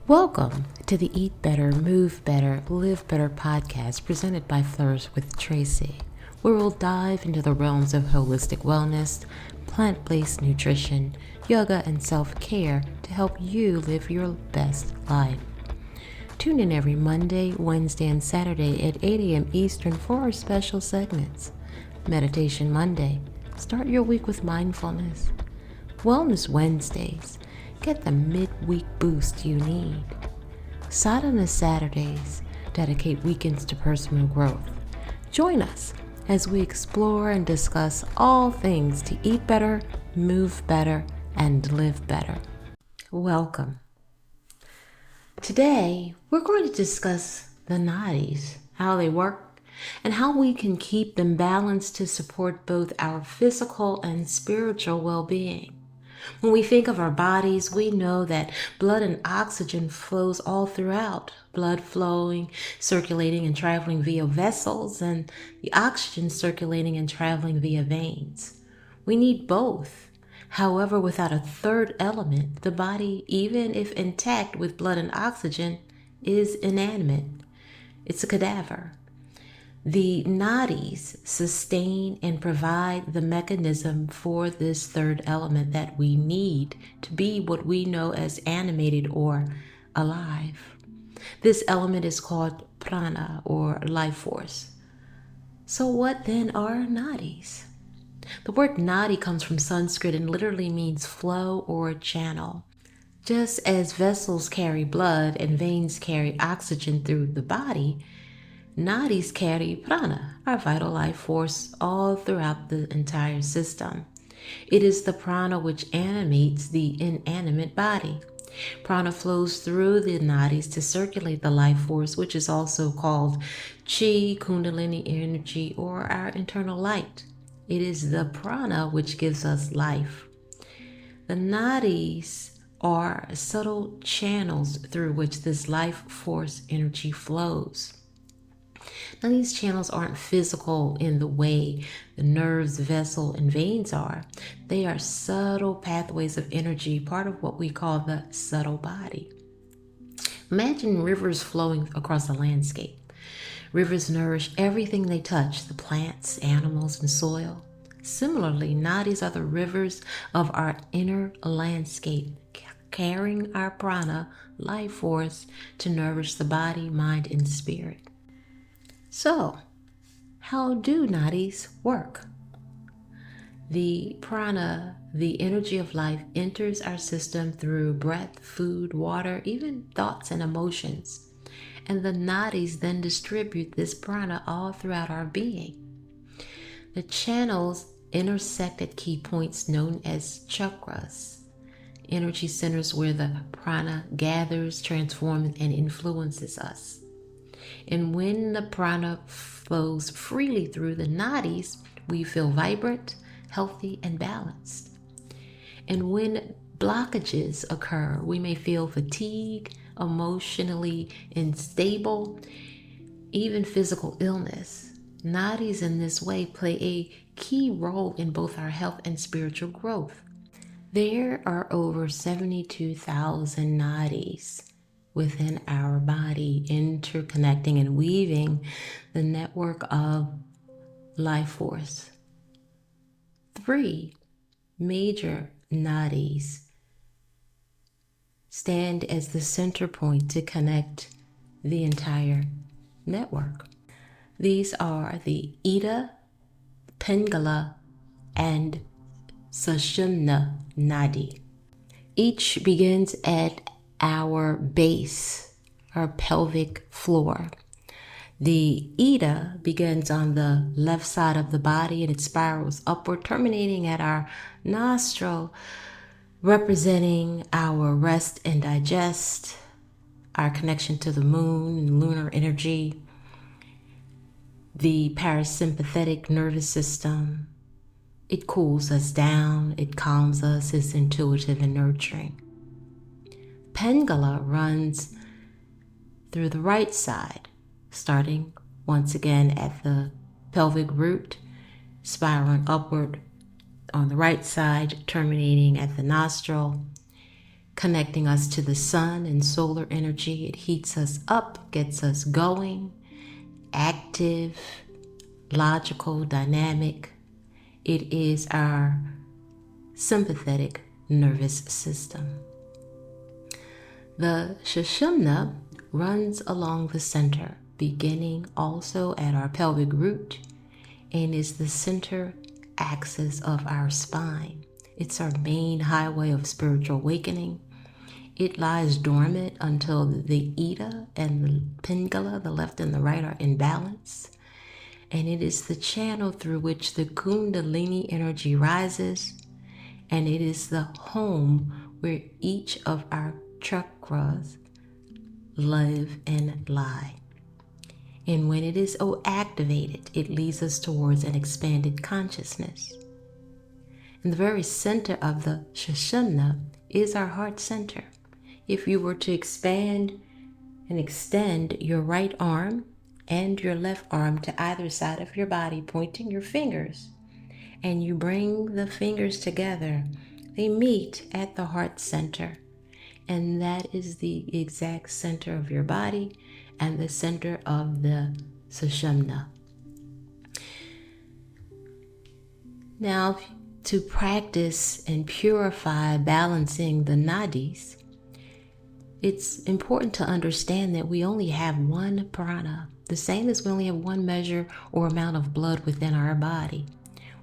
Welcome to the Eat Better, Move Better, Live Better podcast presented by Flourish with Tracy, where we'll dive into the realms of holistic wellness, plant-based nutrition, yoga, and self-care to help you live your best life. Tune in every Monday, Wednesday, and Saturday at 8 a.m. Eastern for our special segments. Meditation Monday. Start your week with mindfulness. Wellness Wednesdays. Get the midweek boost you need. Sadhana Saturdays. Dedicate weekends to personal growth. Join us as we explore and discuss all things to eat better, move better, and live better. Welcome. Today, we're going to discuss the nadis, how they work, and how we can keep them balanced to support both our physical and spiritual well-being. When we think of our bodies, we know that blood and oxygen flows all throughout. Blood flowing, circulating, and traveling via vessels, and the oxygen circulating and traveling via veins. We need both. However, without a third element, the body, even if intact with blood and oxygen, is inanimate. It's a cadaver. The nadis sustain and provide the mechanism for this third element that we need to be what we know as animated or alive. This element is called prana or life force. So what then are nadis? The word nadi comes from Sanskrit and literally means flow or channel. Just as vessels carry blood and veins carry oxygen through the body, nadis carry prana, our vital life force, all throughout the entire system. It is the prana which animates the inanimate body. Prana flows through the nadis to circulate the life force, which is also called chi, kundalini energy, or our internal light. It is the prana which gives us life. The nadis are subtle channels through which this life force energy flows. Now, these channels aren't physical in the way the nerves, vessel, and veins are. They are subtle pathways of energy, part of what we call the subtle body. Imagine rivers flowing across a landscape. Rivers nourish everything they touch, the plants, animals, and soil. Similarly, nadis are the rivers of our inner landscape, carrying our prana, life force, to nourish the body, mind, and spirit. So, how do nadis work? The prana, the energy of life, enters our system through breath, food, water, even thoughts and emotions. And the nadis then distribute this prana all throughout our being. The channels intersect at key points known as chakras, energy centers where the prana gathers, transforms, and influences us. And when the prana flows freely through the nadis, we feel vibrant, healthy, and balanced. And when blockages occur, we may feel fatigue, emotionally unstable, even physical illness. Nadis in this way play a key role in both our health and spiritual growth. There are over 72,000 nadis within our body, interconnecting and weaving the network of life force. 3 major nadis stand as the center point to connect the entire network. These are the Ida, Pingala, and Sushumna Nadi. Each begins at our base, our pelvic floor. The Ida begins on the left side of the body and it spirals upward, terminating at our nostril, representing our rest and digest, our connection to the moon and lunar energy, the parasympathetic nervous system. It cools us down, it calms us, it's intuitive and nurturing. Pingala runs through the right side, starting once again at the pelvic root, spiraling upward on the right side, terminating at the nostril. connecting us to the sun and solar energy. It heats us up, gets us going, active, logical, dynamic. It is our sympathetic nervous system. The Sushumna runs along the center, beginning also at our pelvic root, and is the center axis of our spine. It's our main highway of spiritual awakening. It lies dormant until the Ida and the Pingala, the left and the right, are in balance. And it is the channel through which the Kundalini energy rises. And it is the home where each of our chakras live and lie. And when it is activated, it leads us towards an expanded consciousness. In the very center of the Sushumna is our heart center. If you were to expand and extend your right arm and your left arm to either side of your body, pointing your fingers, and you bring the fingers together, they meet at the heart center. And that is the exact center of your body and the center of the Sushumna. Now, to practice and purify balancing the nadis, it's important to understand that we only have one prana, the same as we only have one measure or amount of blood within our body.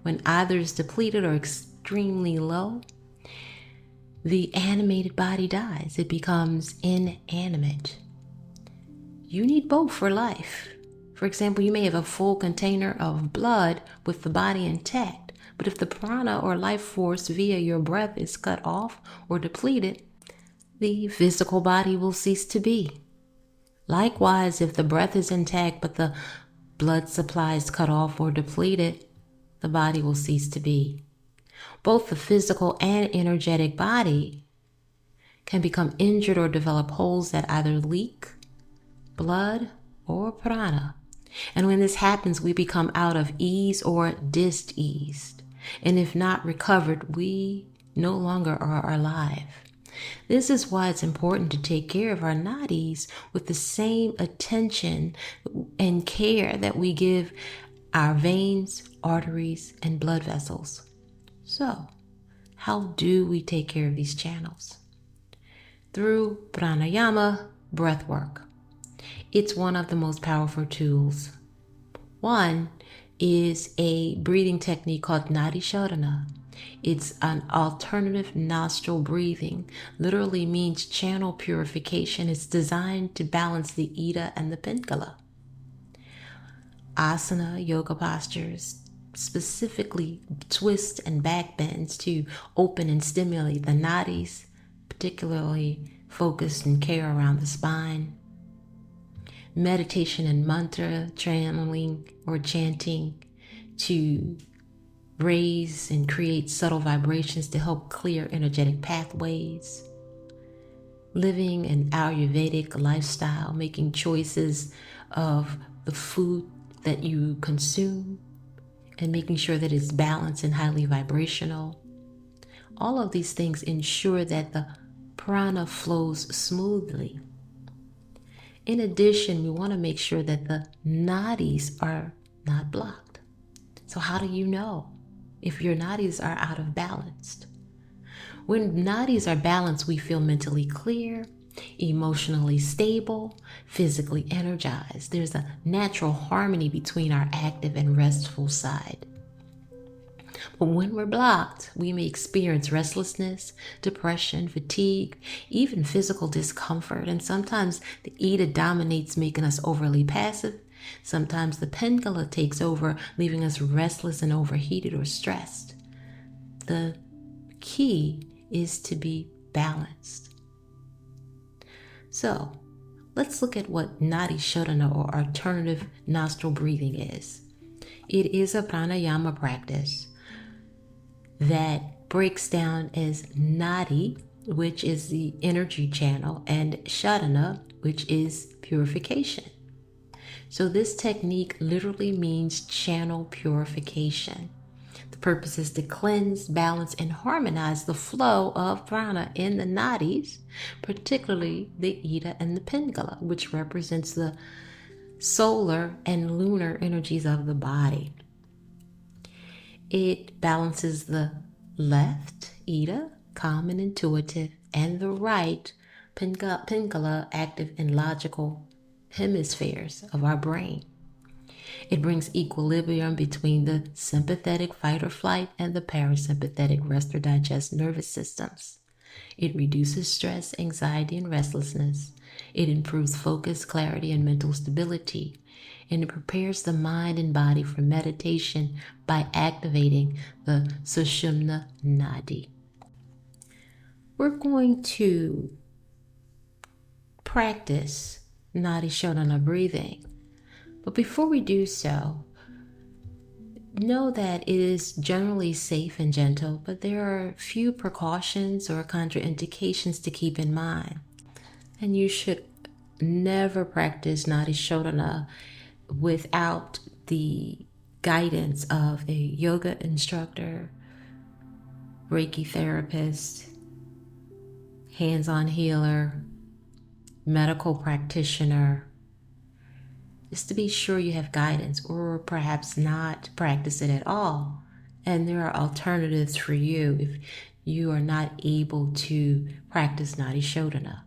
When either is depleted or extremely low, the animated body dies. It becomes inanimate. You need both for life. For example, you may have a full container of blood with the body intact, but if the prana or life force via your breath is cut off or depleted, the physical body will cease to be. Likewise, if the breath is intact but the blood supply is cut off or depleted, the body will cease to be. Both the physical and energetic body can become injured or develop holes that either leak blood or prana. And when this happens, we become out of ease or diseased. And if not recovered, we no longer are alive. This is why it's important to take care of our nadis with the same attention and care that we give our veins, arteries, and blood vessels. So, how do we take care of these channels? Through pranayama, breath work. It's one of the most powerful tools. One is a breathing technique called Nadi Shodhana. It's an alternative nostril breathing. Literally means channel purification. It's designed to balance the Ida and the Pingala. Asana, yoga postures, specifically twists and back bends to open and stimulate the nadis, particularly focused and care around the spine. Meditation and mantra channeling or chanting to raise and create subtle vibrations to help clear energetic pathways. Living an Ayurvedic lifestyle, making choices of the food that you consume and making sure that it's balanced and highly vibrational. All of these things ensure that the prana flows smoothly. In addition, we want to make sure that the nadis are not blocked. So how do you know if your nadis are out of balance? When nadis are balanced, we feel mentally clear, emotionally stable, physically energized. There's a natural harmony between our active and restful side. But when we're blocked, we may experience restlessness, depression, fatigue, even physical discomfort. And sometimes the Ida dominates, making us overly passive. Sometimes the Pingala takes over, leaving us restless and overheated or stressed. The key is to be balanced. So let's look at what Nadi Shodhana or alternative nostril breathing is. It is a pranayama practice that breaks down as Nadi, which is the energy channel, and Shodhana, which is purification. So this technique literally means channel purification. The purpose is to cleanse, balance, and harmonize the flow of prana in the nadis, particularly the Ida and the Pingala, which represents the solar and lunar energies of the body. It balances the left, Ida, calm and intuitive, and the right, Pingala, active and logical hemispheres of our brain. It brings equilibrium between the sympathetic fight or flight and the parasympathetic rest or digest nervous systems. It reduces stress, anxiety, and restlessness. It improves focus, clarity, and mental stability. And it prepares the mind and body for meditation by activating the Sushumna Nadi. We're going to practice Nadi Shodhana breathing. But before we do so, know that it is generally safe and gentle, but there are a few precautions or contraindications to keep in mind. And you should never practice Nadi Shodhana without the guidance of a yoga instructor, Reiki therapist, hands-on healer, medical practitioner, just to be sure you have guidance, or perhaps not practice it at all. And there are alternatives for you if you are not able to practice Nadi Shodhana.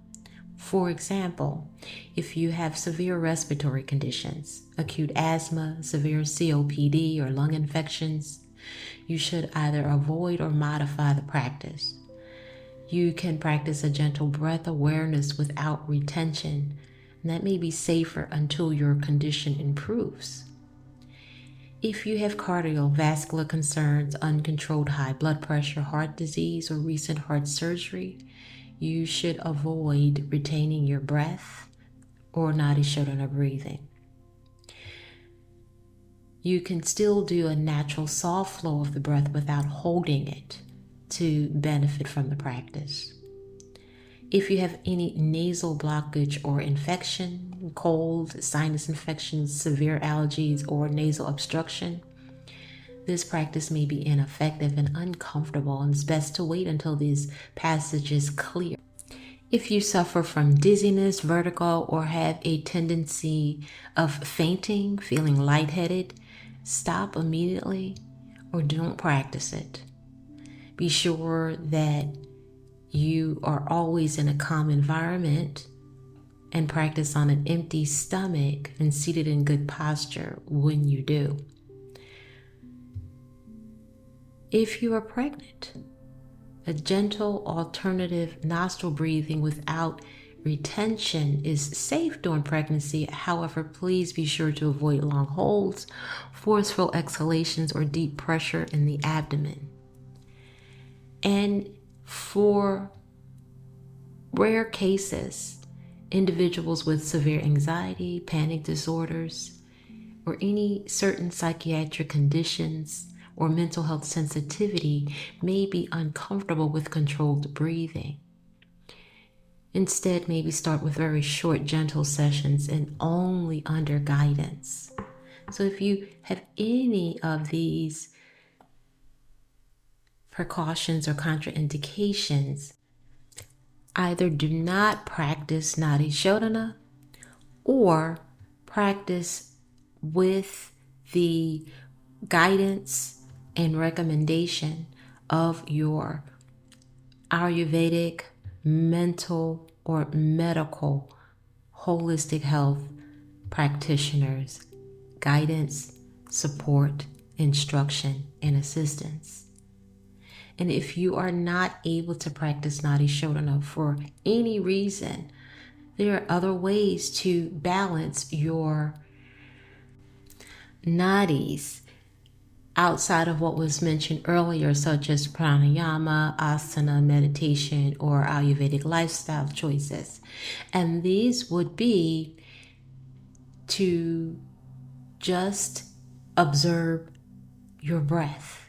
For example, if you have severe respiratory conditions, acute asthma, severe COPD, or lung infections, you should either avoid or modify the practice. You can practice a gentle breath awareness without retention, and that may be safer until your condition improves. If you have cardiovascular concerns, uncontrolled high blood pressure, heart disease, or recent heart surgery, you should avoid retaining your breath or Nadi Shodhana breathing. You can still do a natural soft flow of the breath without holding it to benefit from the practice. If you have any nasal blockage or infection, cold, sinus infections, severe allergies, or nasal obstruction, this practice may be ineffective and uncomfortable, and it's best to wait until these passages clear. If you suffer from dizziness, vertigo, or have a tendency of fainting, feeling lightheaded, stop immediately or don't practice it. Be sure that you are always in a calm environment and practice on an empty stomach and seated in good posture when you do. If you are pregnant, a gentle alternative nostril breathing without retention is safe during pregnancy. However, please be sure to avoid long holds, forceful exhalations, or deep pressure in the abdomen. And for rare cases, individuals with severe anxiety, panic disorders, or any certain psychiatric conditions or mental health sensitivity may be uncomfortable with controlled breathing. Instead, maybe start with very short, gentle sessions and only under guidance. So if you have any of these precautions or contraindications, either do not practice Nadi Shodhana or practice with the guidance and recommendation of your Ayurvedic, mental, or medical holistic health practitioners, guidance, support, instruction, and assistance. And if you are not able to practice Nadi Shodhana for any reason, there are other ways to balance your nadis outside of what was mentioned earlier, such as pranayama, asana, meditation, or Ayurvedic lifestyle choices. And these would be to just observe your breath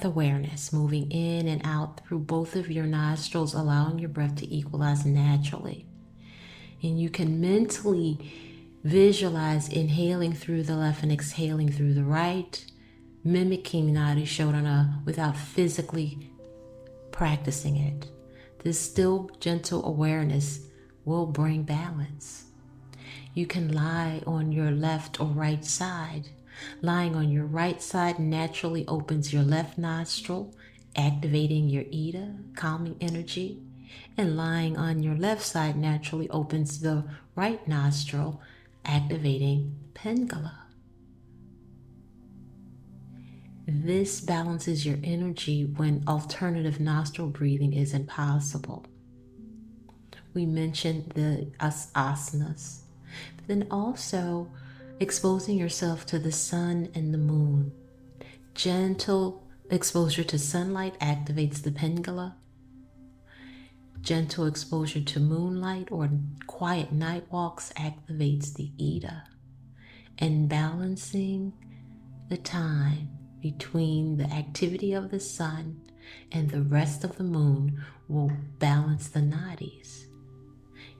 awareness, moving in and out through both of your nostrils, allowing your breath to equalize naturally. And you can mentally visualize inhaling through the left and exhaling through the right, mimicking Nadi Shodhana without physically practicing it. This still gentle awareness will bring balance. You can lie on your left or right side. Lying on your right side naturally opens your left nostril, activating your Ida, calming energy. And lying on your left side naturally opens the right nostril, activating Pingala. This balances your energy when alternative nostril breathing is impossible. We mentioned the asanas, but then also exposing yourself to the sun and the moon. Gentle exposure to sunlight activates the Pingala. Gentle exposure to moonlight or quiet night walks activates the Ida. And balancing the time between the activity of the sun and the rest of the moon will balance the nadis.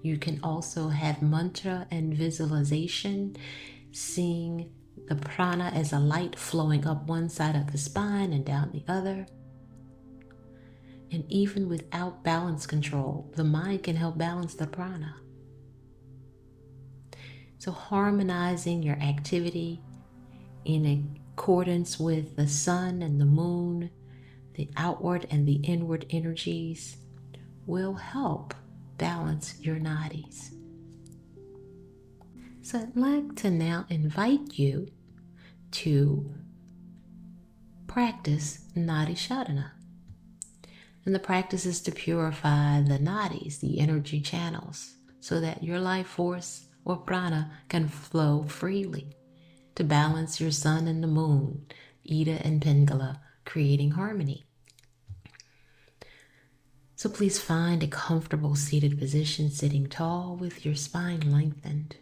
You can also have mantra and visualization, seeing the prana as a light flowing up one side of the spine and down the other. And even without balance control, the mind can help balance the prana. So harmonizing your activity in accordance with the sun and the moon, the outward and the inward energies, will help balance your nadis. So I'd like to now invite you to practice Nadi Shodhana. And the practice is to purify the nadis, the energy channels, so that your life force or prana can flow freely to balance your sun and the moon, Ida and Pingala, creating harmony. So please find a comfortable seated position, sitting tall with your spine lengthened,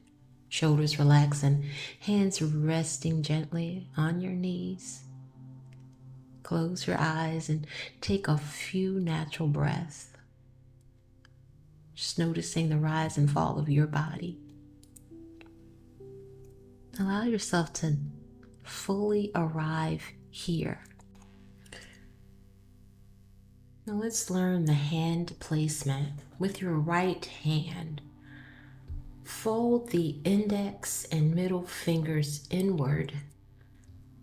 shoulders relaxed, and hands resting gently on your knees. Close your eyes and take a few natural breaths, just noticing the rise and fall of your body. Allow yourself to fully arrive here. Now let's learn the hand placement. With your right hand, fold the index and middle fingers inward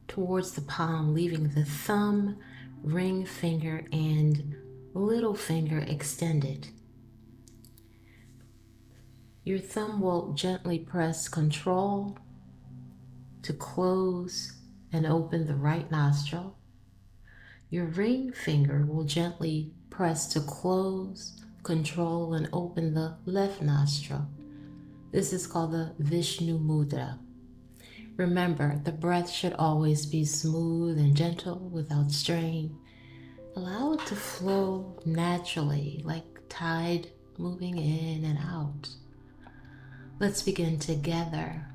towards the palm, leaving the thumb, ring finger, and little finger extended. Your thumb will gently press Control to close and open the right nostril. Your ring finger will gently press to close, control, and open the left nostril. This is called the Vishnu Mudra. Remember, the breath should always be smooth and gentle without strain. Allow it to flow naturally, like tide moving in and out. Let's begin together.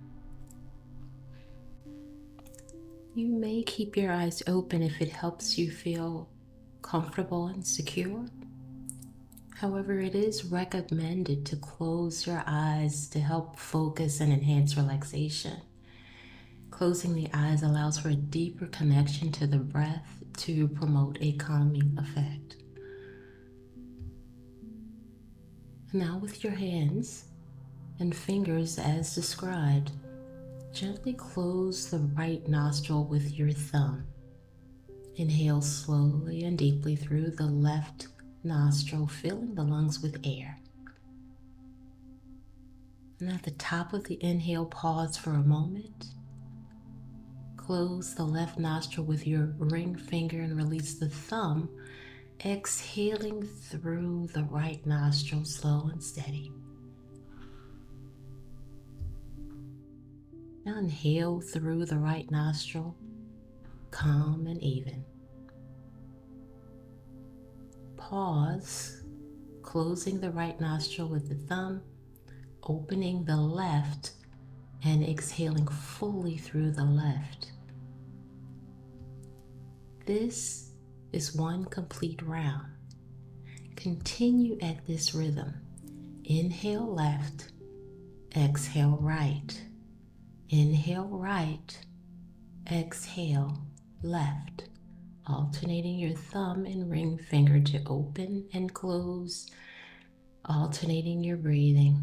You may keep your eyes open if it helps you feel comfortable and secure. However, it is recommended to close your eyes to help focus and enhance relaxation. Closing the eyes allows for a deeper connection to the breath to promote a calming effect. Now with your hands and fingers as described, gently close the right nostril with your thumb. Inhale slowly and deeply through the left nostril, filling the lungs with air. And at the top of the inhale, pause for a moment. Close the left nostril with your ring finger and release the thumb, exhaling through the right nostril, slow and steady. Now inhale through the right nostril, calm and even. Pause, closing the right nostril with the thumb, opening the left, and exhaling fully through the left. This is one complete round. Continue at this rhythm. Inhale left, exhale right. Inhale right, exhale left, alternating your thumb and ring finger to open and close, alternating your breathing.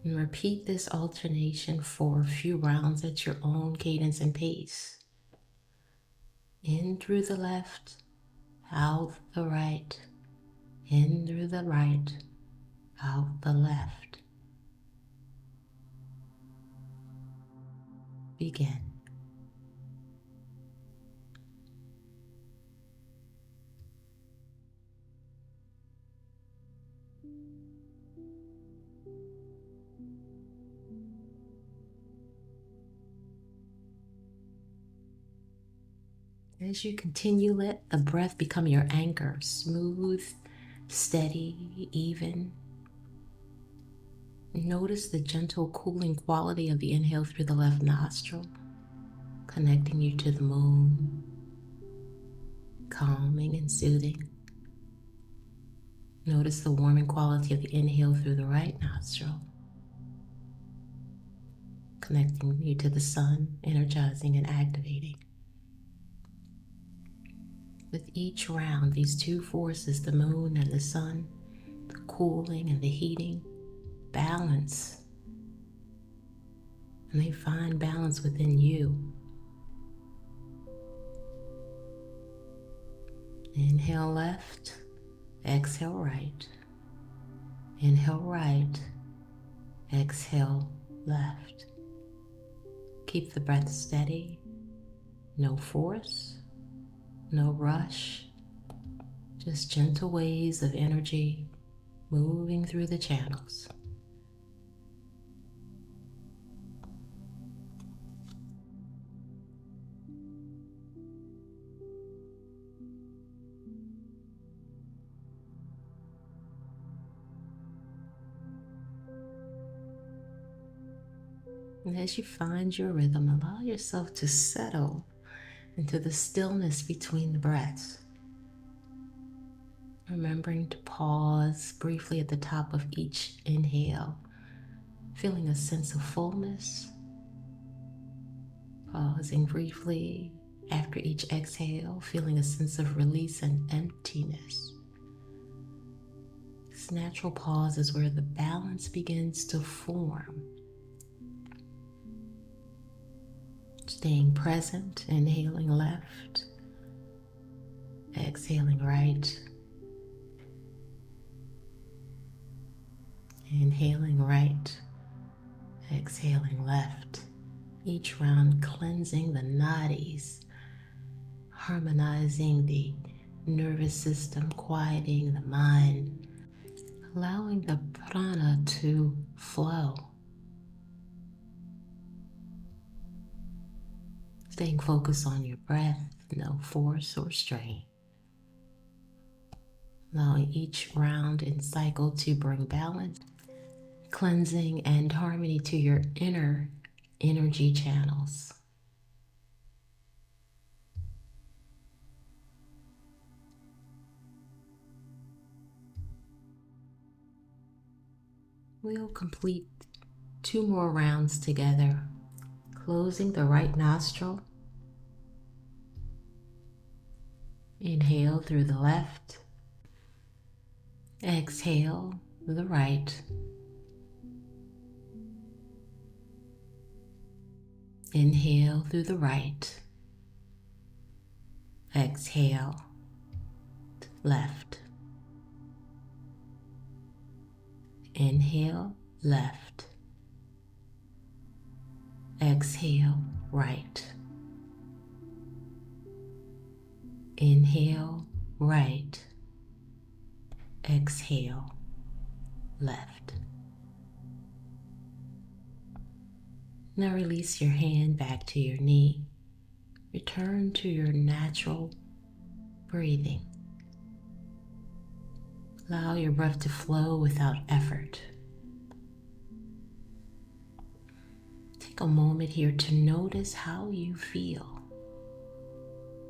And repeat this alternation for a few rounds at your own cadence and pace. In through the left, out the right, in through the right, out the left. Begin. As you continue, let the breath become your anchor, smooth, steady, even. Notice the gentle cooling quality of the inhale through the left nostril, connecting you to the moon, calming and soothing. Notice the warming quality of the inhale through the right nostril, connecting you to the sun, energizing and activating. With each round, these two forces, the moon and the sun, the cooling and the heating, balance. And they find balance within you. Inhale left, exhale right. Inhale right, exhale left. Keep the breath steady, no force, no rush, just gentle waves of energy moving through the channels. And as you find your rhythm, allow yourself to settle into the stillness between the breaths. Remembering to pause briefly at the top of each inhale, feeling a sense of fullness. Pausing briefly after each exhale, feeling a sense of release and emptiness. This natural pause is where the balance begins to form. Staying present, inhaling left, exhaling right, inhaling right, exhaling left. Each round cleansing the nadis, harmonizing the nervous system, quieting the mind, allowing the prana to flow. Staying focused on your breath, no force or strain. Allowing each round and cycle to bring balance, cleansing, and harmony to your inner energy channels. We'll complete 2 more rounds together, closing the right nostril. Inhale through the left. Exhale the right. Inhale through the right. Exhale left. Inhale left. Exhale right. Inhale right. Exhale left. Now release your hand back to your knee. Return to your natural breathing. Allow your breath to flow without effort. Take a moment here to notice how you feel.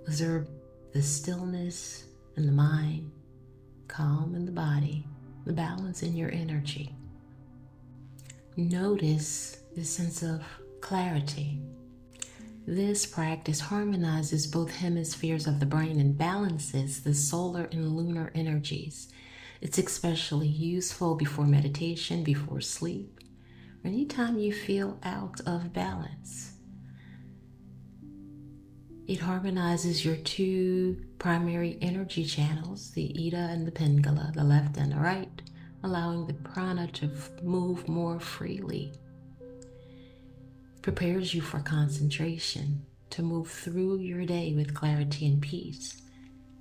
Observe the stillness in the mind, calm in the body, the balance in your energy. Notice the sense of clarity. This practice harmonizes both hemispheres of the brain and balances the solar and lunar energies. It's especially useful before meditation, before sleep, or anytime you feel out of balance. It harmonizes your two primary energy channels, the Ida and the Pingala, the left and the right, allowing the prana to move more freely. Prepares you for concentration, to move through your day with clarity and peace.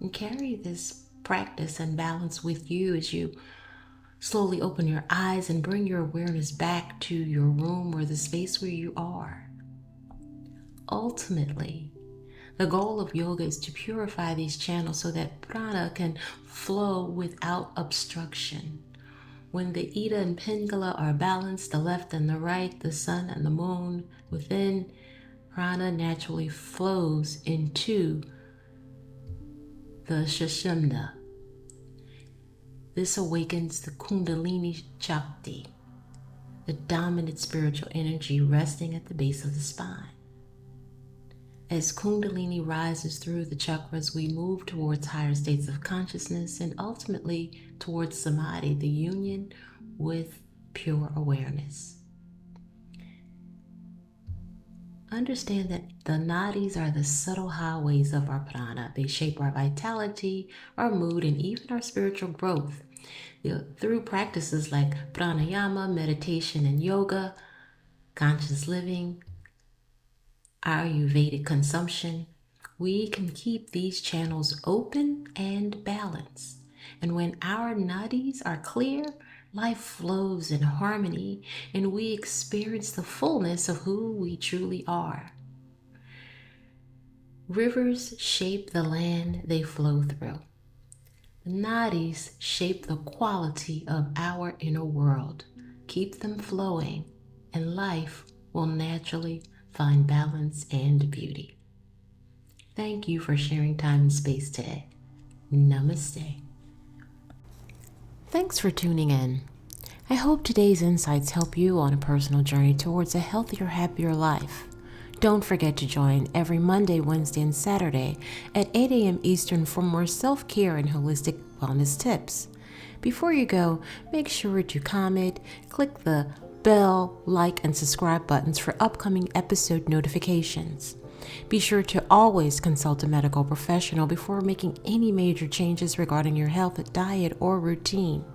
And carry this practice and balance with you as you slowly open your eyes and bring your awareness back to your room or the space where you are. Ultimately, the goal of yoga is to purify these channels so that prana can flow without obstruction. When the Ida and Pingala are balanced, the left and the right, the sun and the moon within, prana naturally flows into the Shashimna. This awakens the Kundalini Shakti, the dominant spiritual energy resting at the base of the spine. As Kundalini rises through the chakras, we move towards higher states of consciousness and ultimately towards Samadhi, the union with pure awareness. Understand that the nadis are the subtle highways of our prana. They shape our vitality, our mood, and even our spiritual growth. Through practices like pranayama, meditation, and yoga, conscious living, Ayurvedic consumption, we can keep these channels open and balanced. And when our nadis are clear, life flows in harmony and we experience the fullness of who we truly are. Rivers shape the land they flow through. The nadis shape the quality of our inner world. Keep them flowing and life will naturally find balance and beauty. Thank you for sharing time and space today. Namaste. Thanks for tuning in. I hope today's insights help you on a personal journey towards a healthier, happier life. Don't forget to join every Monday, Wednesday, and Saturday at 8 a.m. Eastern for more self-care and holistic wellness tips. Before you go, make sure to comment, click the bell, like, and subscribe buttons for upcoming episode notifications. Be sure to always consult a medical professional before making any major changes regarding your health, diet, or routine.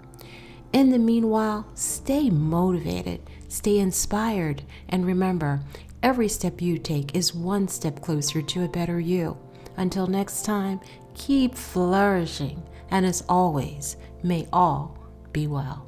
In the meanwhile, stay motivated, stay inspired, and remember, every step you take is one step closer to a better you. Until next time, keep flourishing, and as always, may all be well.